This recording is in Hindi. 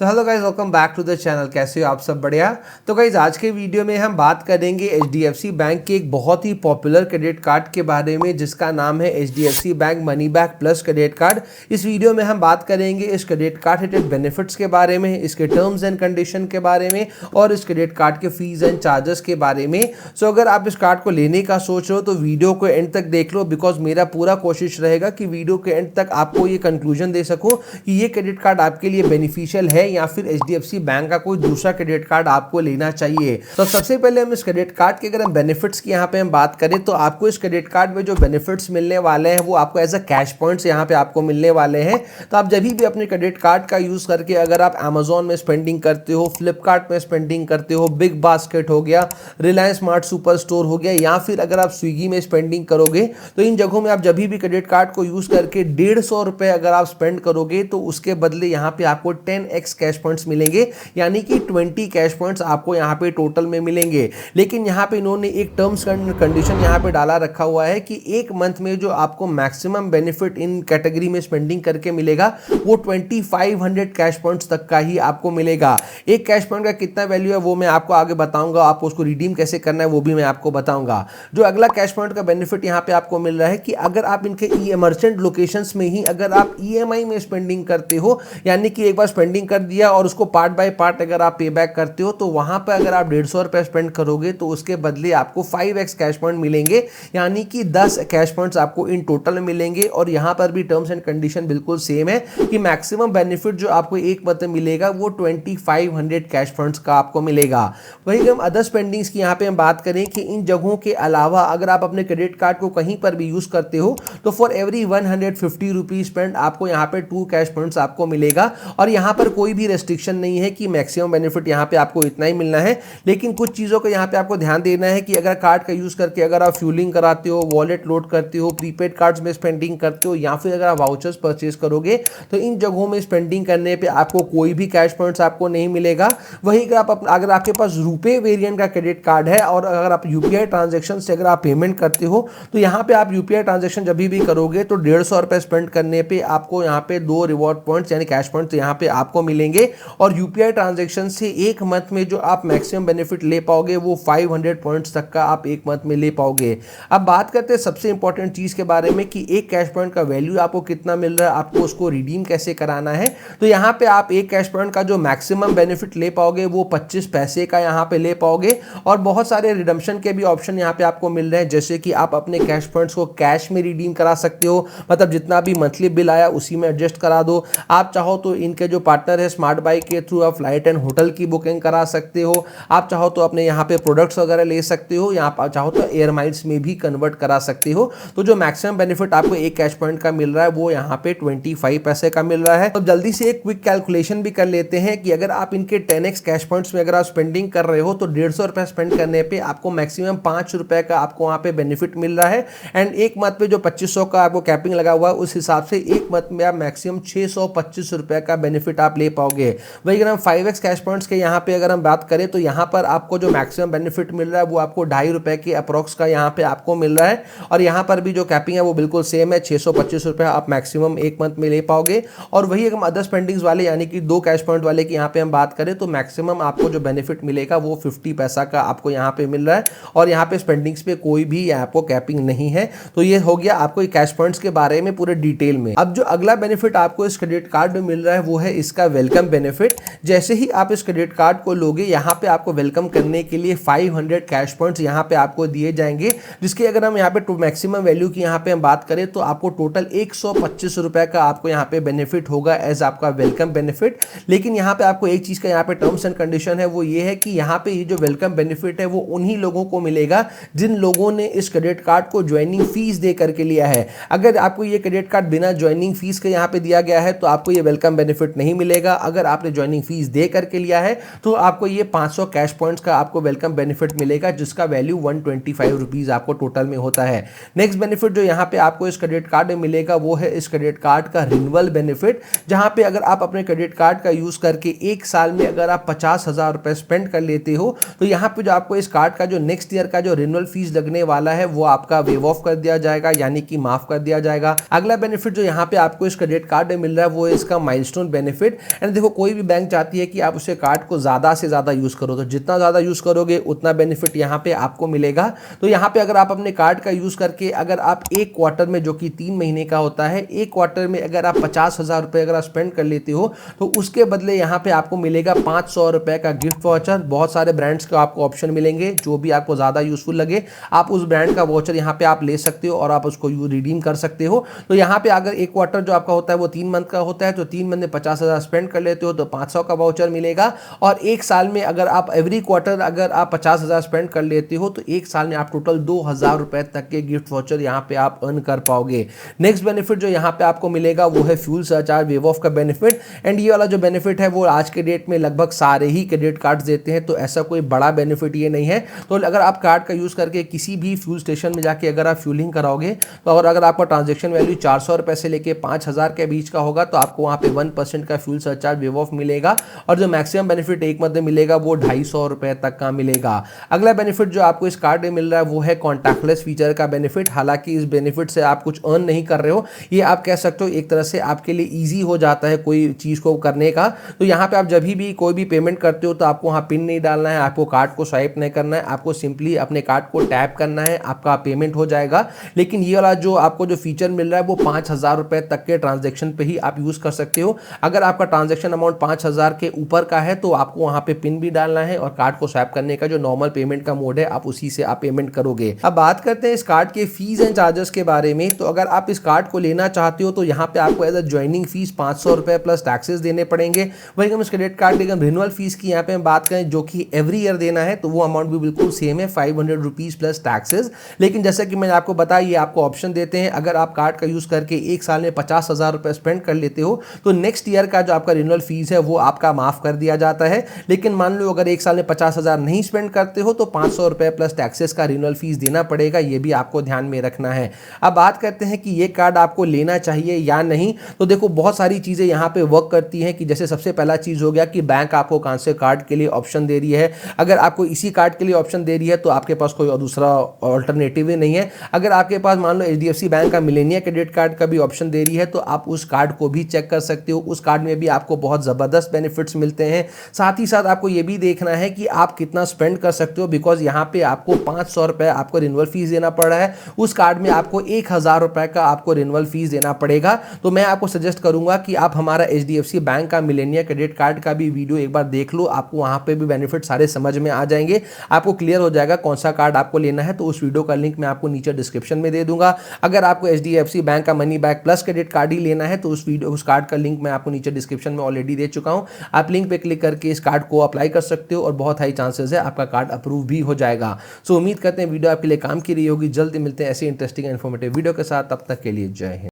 तो hello guys, welcome back to the channel. कैसे हो आप सब? बढ़िया। तो गाइज आज के वीडियो में हम बात करेंगे एचडीएफसी बैंक के एक बहुत ही पॉपुलर क्रेडिट कार्ड के बारे में जिसका नाम है HDFC bank money back plus credit card. इस वीडियो में हम बात करेंगे इस क्रेडिट कार्ड रिलेटेड बेनिफिट्स के बारे में, इसके टर्म्स एंड कंडीशन के बारे में और इस क्रेडिट कार्ड के फीस एंड चार्जेस के बारे में। सो अगर आप इस कार्ड को लेने का सोच रहे हो तो वीडियो को एंड तक देख लो, बिकॉज मेरा पूरा कोशिश रहेगा कि वीडियो के एंड तक आपको ये कंक्लूजन दे सकूं कि ये क्रेडिट कार्ड आपके लिए बेनिफिशियल है या फिर एचडीएफसी बैंक का कोई दूसरा क्रेडिट कार्ड आपको लेना चाहिए। तो सबसे पहले हम इस क्रेडिट कार्ड के अगर हम बेनिफिट्स की यहाँ पे हम बात करें तो आपको इस क्रेडिट कार्ड में जो बेनिफिट्स मिलने वाले हैं वो आपको एज अ कैश पॉइंट्स यहाँ पे आपको मिलने वाले हैं। तो आप जब भी अपने क्रेडिट कार्ड का यूज करके अगर आप अमेजोन में स्पेंडिंग करते हो, फ्लिपकार्ट में स्पेंडिंग करते हो, बिग बास्केट हो गया, रिलायंस स्मार्ट सुपर स्टोर हो गया, या फिर अगर आप स्विगी में स्पेंडिंग करोगे तो इन जगहों में आप जब भी क्रेडिट कार्ड को यूज करके 150 रुपए अगर आप स्पेंड करोगे तो उसके बदले यहाँ पे आपको 10x कैश पॉइंट्स मिलेंगे, यानी कि 20 कैश पॉइंट्स आपको यहाँ पे टोटल में मिलेंगे। लेकिन यहाँ पे इन्होंने एक टर्म्स कंडीशन यहाँ पे डाला रखा हुआ है कि एक मंथ में जो आपको मैक्सिमम बेनिफिट इन कैटेगरी में स्पेंडिंग करके मिलेगा वो 2500 कैश पॉइंट्स तक का ही आपको मिलेगा। एक कैश पॉइंट का कितना वैल्यू है वो मैं आपको आगे बताऊंगा, आपको उसको रिडीम कैसे करना है वो भी मैं आपको बताऊंगा। जो अगला कैश पॉइंट का बेनिफिट यहाँ पे आपको मिल रहा है कि अगर आप इनके मर्चेंट लोकेशंस में ही अगर आप ईएमआई में स्पेंडिंग करते हो, यानी कि एक बार स्पेंडिंग कर दिया और उसको पार्ट बाय पार्ट अगर आप पे बैक करते हो, तो वहां पर अगर आप 150 रुपए स्पेंड करोगे तो उसके बदले आपको 5x कैश पॉइंट मिलेंगे, यानी कि 10 कैश पॉइंट्स आपको इन टोटल मिलेंगे। और यहां पर भी टर्म्स एंड कंडीशन बिल्कुल सेम है कि मैक्सिमम बेनिफिट जो आपको एक मंथ में मिलेगा वो 2500 कैश पॉइंट्स का आपको मिलेगा। वहीं हम अदर स्पेंडिंग्स की यहाँ पे हम बात करें कि इन जगहों के अलावा अगर आप अपने क्रेडिट कार्ड को कहीं पर भी यूज करते हो तो फॉर एवरी 150 रुपीज स्पेंड आपको यहाँ पे 2 कैश पॉइंट्स आपको मिलेगा। और यहाँ पर कोई भी रेस्ट्रिक्शन नहीं है कि मैक्सिमम बेनिफिट यहाँ पे आपको इतना ही मिलना है, लेकिन कुछ चीज़ों का यहाँ पे आपको ध्यान देना है कि अगर कार्ड का यूज़ करके अगर आप फ्यूलिंग कराते हो, वॉलेट लोड करते हो, प्रीपेड कार्ड्स में स्पेंडिंग करते हो, या फिर अगर आप वाउचर्स परचेज करोगे तो इन जगहों में स्पेंडिंग करने पे आपको कोई भी कैश पॉइंट्स आपको नहीं मिलेगा। वहीं अगर आपके पास रुपए वेरिएंट का क्रेडिट कार्ड है और अगर आप यूपीआई ट्रांजेक्शन से अगर आप पेमेंट करते हो तो यहाँ पे आप यूपीआई ट्रांजेक्शन जब भी करोगे तो 150 रुपए स्पेंड करने पे आपको यहाँ पे 2 रिवॉर्ड पॉइंट्स यानी कैश पॉइंट्स यहाँ पे आपको मिलेंगे। और यूपीआई ट्रांजैक्शन से एक मंथ में जो आप मैक्सिमम बेनिफिट ले पाओगे वो 500 पॉइंट्स तक का आप एक मंथ में ले पाओगे। अब बात करते हैं सबसे इंपॉर्टेंट चीज के बारे में कि एक कैश पॉइंट का वैल्यू आपको कितना मिल रहा है, आपको उसको रिडीम कैसे कराना है। तो यहाँ पे आप एक कैश पॉइंट का जो मैक्सिमम बेनिफिट ले पाओगे वो 25 पैसे का यहाँ पे ले पाओगे। और बहुत सारे रिडम्पशन के भी ऑप्शन यहाँ पे आपको मिल रहे हैं, जैसे कि आप अपने कैश पॉइंट्स को कैश में रिडीम करा सकते हो, मतलब जितना भी मंथली बिल आया उसी में एडजस्ट करा दो। आप चाहो तो इनके जो पार्टनर है स्मार्ट बाई के थ्रू आप फ्लाइट एंड होटल की बुकिंग करा सकते हो। आप चाहो तो अपने यहाँ पे प्रोडक्ट्स वगैरह ले सकते हो, यहाँ पर चाहो तो एयर माइल्स में भी कन्वर्ट करा सकते हो। तो जो मैक्सिमम बेनिफिट आपको एक कैश पॉइंट का मिल रहा है वो यहाँ पे 25 पैसे का मिल रहा है। तो जल्दी से एक क्विक कैलकुलेशन भी कर लेते हैं कि अगर आप इनके 10x कैश पॉइंट्स में अगर आप स्पेंडिंग कर रहे हो तो 150 रुपए स्पेंड करने पे आपको मैक्सिमम 5 रुपए का आपको वहाँ पे बेनिफिट मिल रहा है। एंड एक मंथ पे जो 2500 का आपको कैपिंग लगा हुआ है उस हिसाब से एक मंथ में आप मैक्सिमम 625 रुपए का बेनिफिट आप ले पाओगे। वही अगर हम 5x कैश पॉइंट्स के यहाँ पे अगर हम बात करें तो यहाँ पर आपको जो मैक्सिमम बेनिफिट मिल रहा है वो आपको 2.5 रुपए के अप्रॉक्स का यहाँ पे आपको मिल रहा है। और यहाँ पर भी जो कैपिंग है वो बिल्कुल सेम है, 625 रुपए आप मैक्सिमम एक मंथ में ले पाओगे। और वही अगर हम अदर स्पेंडिंग्स वाले यानी कि 2 कैश पॉइंट वाले की यहाँ पे हम बात करें तो मैक्सिमम आपको जो बेनिफिट मिलेगा वो 50 पैसा का आपको यहाँ पे मिल रहा है। और यहाँ पे स्पेंडिंग्स पे कोई भी आपको कैपिंग नहीं है। तो ये हो गया आपको कैश पॉइंट्स के बारे में पूरे डिटेल में। अब जो अगला बेनिफिट आपको इस क्रेडिट कार्ड में मिल रहा है वो है इसका वेलकम बेनिफिट। जैसे ही आप इस क्रेडिट कार्ड को लोगे यहाँ पे आपको वेलकम करने के लिए 500 कैश पॉइंट्स यहाँ पे आपको दिए जाएंगे, जिसकी अगर हम यहाँ पे मैक्सिमम वैल्यू की यहाँ पे हम बात करें तो आपको टोटल 125 रुपए का आपको यहाँ पे बेनिफिट होगा एज आपका वेलकम बेनिफिट। लेकिन यहाँ पे आपको एक चीज का यहाँ पे टर्म्स एंड कंडीशन है वो ये है कि यहाँ पे ये जो वेलकम बेनिफिट है वो उन्हीं लोगों को मिलेगा जिन लोगों ने इस क्रेडिट कार्ड को ज्वाइनिंग फीस दे करके लिया है। अगर आपको ये क्रेडिट कार्ड बिना ज्वाइनिंग फीस के यहाँ पे दिया गया है तो आपको ये वेलकम बेनिफिट नहीं मिलेगा। अगर आपने ज्वाइनिंग फीस दे करके लिया है तो आपको ये 500 कैश पॉइंट्स का आपको वेलकम बेनिफिट मिलेगा, जिसका वैल्यू 125 रुपीज आपको टोटल में होता है। नेक्स्ट बेनिफिट जो यहाँ पे आपको इस क्रेडिट कार्ड में मिलेगा वो है इस क्रेडिट कार्ड का रिन्यूअल बेनिफिट, जहां पे अगर आप अपने क्रेडिट कार्ड का यूज करके एक साल में अगर आप 50,000 रुपए स्पेंड कर लेते हो तो यहाँ पे जो आपको इस कार्ड का जो नेक्स्ट ईयर का जो रिन्यूअल फीस लगने वाला है वो आपका वेव ऑफ कर दिया जाएगा, यानी कि माफ कर दिया जाएगा। अगला बेनिफिट जो यहाँ पे आपको इस क्रेडिट कार्ड में मिल रहा है वो है इसका माइलस्टोन बेनिफिट। एंड एंड देखो कोई भी बैंक चाहती है कि आप उसके कार्ड को ज़्यादा से ज़्यादा यूज़ करो, तो जितना ज़्यादा यूज़ करोगे उतना बेनिफिट यहाँ पे आपको मिलेगा। तो यहाँ पे अगर आप अपने कार्ड का यूज़ करके अगर आप एक क्वार्टर में, जो कि 3 महीने का होता है, एक क्वार्टर में अगर आप 50,000 रुपये अगर आप स्पेंड कर लेते हो तो उसके बदले यहाँ पे आपको मिलेगा 500 रुपये का गिफ्ट वाउचर। बहुत सारे ब्रांड्स का आपको ऑप्शन मिलेंगे, जो भी आपको ज़्यादा यूजफुल लगे आप उस ब्रांड का वाउचर यहाँ पे आप ले सकते हो और आप उसको रिडीम कर सकते हो। तो यहाँ पे अगर एक क्वार्टर जो आपका होता है वो 3 मंथ का होता है, तो 3 मंथ में 50,000 स्पेंड कर लेते हो तो 500 का वाउचर मिलेगा। और एक साल में अगर आप एवरी क्वार्टर अगर आप 50,000 स्पेंड कर लेते हो तो एक साल में आप टोटल 2,000 रुपए तक के गिफ्ट वाउचर यहाँ पे आप अर्न कर पाओगे। नेक्स्ट बेनिफिट जो यहाँ पे आपको मिलेगा वो है फ्यूल सरचार्ज वेव ऑफ का बेनिफिट। एंड ये वाला जो बेनिफिट है वो आज के डेट में लगभग सारे ही क्रेडिट कार्ड देते हैं, तो ऐसा कोई बड़ा बेनिफिट ये नहीं है। तो अगर आप कार्ड का यूज करके किसी भी फ्यूल स्टेशन में जाके अगर आप फ्यूलिंग कराओगे तो अगर आपका ट्रांजेक्शन वैल्यू 400 रुपए से लेके 5,000 के बीच का होगा तो आपको वहाँ पे 1% का फ्यूल सरचार्ज वेव ऑफ मिलेगा। और जो मैक्सिमम बेनिफिट एक मंथ में मिलेगा वो 250 रुपए तक का मिलेगा। अगला बेनिफिट जो आपको इस कार्ड में मिल रहा है वो है कॉन्टैक्टलेस फीचर का बेनिफिट। हालांकि इस बेनिफिट से आप कुछ अर्न नहीं कर रहे हो, ये आप कह सकते हो एक तरह से आपके लिए ईजी हो जाता है कोई चीज़ को करने का। तो यहाँ पे आप जब भी कोई भी पेमेंट करते हो तो आपको वहाँ पिन नहीं डालना है, आपको कार्ड को स्वाइप नहीं करना है, आपको सिंपली अपने कार्ड को टैप करना है, आपका पेमेंट हो जाएगा। लेकिन ये वाला जो आपको जो फीचर मिल रहा है वो 5,000 रुपए तक के ट्रांजेक्शन पे ही आप यूज कर सकते हो। अगर आपका ट्रांजेक्शन अमाउंट 5,000 के ऊपर का है तो आपको वहाँ पे पिन भी डालना है और कार्ड को स्वैप करने का जो नॉर्मल पेमेंट का मोड है आप उसी से आप पेमेंट करोगे। अब बात करते हैं इस कार्ड के फीस एंड चार्जेस के बारे में। तो अगर आप इस कार्ड को लेना चाहते हो तो यहाँ पे आपको एज अ ज्वाइनिंग फीस 500 रुपए प्लस टैक्सेस देने पड़ेंगे। वही हम इस क्रेडिट कार्ड के रिन्यूअल फीस की यहाँ पे हम बात करें जो कि एवरी ईयर देना है तो वो अमाउंट भी बिल्कुल सेम है, 500 रुपीज प्लस टैक्सेस। लेकिन जैसे कि मैंने आपको बताया ये आपको ऑप्शन देते हैं, अगर आप कार्ड का यूज करके एक साल में 50,000 रुपए स्पेंड कर लेते हो तो नेक्स्ट ईयर का जो आपका रिन्यूअल फीस है वो आपका माफ कर दिया जाता है। लेकिन मान लो अगर एक साल में 50,000 नहीं स्पेंड करते हो तो 500 रुपए प्लस टैक्सेस का रिन्यूअल फीस देना पड़ेगा, ये भी आपको ध्यान में रखना है। अब बात करते हैं कि ये कार्ड आपको लेना चाहिए या नहीं। तो देखो बहुत सारी चीजें यहाँ पे वर्क करती हैं कि जैसे सबसे पहला चीज हो गया कि बैंक आपको कौन से कार्ड के लिए ऑप्शन दे रही है। अगर आपको इसी कार्ड के लिए ऑप्शन दे रही है तो आपके पास कोई दूसरा ऑल्टरनेटिव ही नहीं है। अगर आपके पास मान लो HDFC बैंक का मिलेनिया क्रेडिट कार्ड का भी ऑप्शन दे रही है तो आप उस कार्ड को भी चेक कर सकते हो। उस कार्ड में भी आपको बहुत जबरदस्त बेनिफिट्स मिलते हैं। साथ ही साथ आपको ये भी देखना है कि आप कितना स्पेंड कर सकते हो, बिकॉज यहाँ पे आपको 500 रुपए आपको रिन्यूअल फीस देना पड़ रहा है, उस कार्ड में आपको 1,000 रुपए का आपको रिन्यूअल फीस देना पड़ेगा। तो मैं आपको सजेस्ट करूंगा कि आप हमारा HDFC बैंक का मिलेनिया क्रेडिट कार्ड का भी वीडियो एक बार देख लो, आपको वहां पे भी बेनिफिट सारे समझ में आ जाएंगे, आपको क्लियर हो जाएगा कौन सा कार्ड आपको लेना है। तो उस वीडियो का लिंक मैं आपको नीचे डिस्क्रिप्शन में दे दूंगा। अगर आपको HDFC बैंक का money back plus credit card ही लेना है तो उस कार्ड का लिंक मैं आपको नीचे डिस्क्रिप्शन में ऑलरेडी दे चुका हूं। आप लिंक पे क्लिक करके इस कार्ड को अप्लाई कर सकते हो और बहुत हाई चांसेस है आपका कार्ड अप्रूव भी हो जाएगा। सो उम्मीद करते हैं वीडियो आपके लिए काम की रही होगी। जल्दी मिलते हैं ऐसे इंटरेस्टिंग इन्फॉर्मेटिव वीडियो के साथ, तब तक के लिए जय हिंद।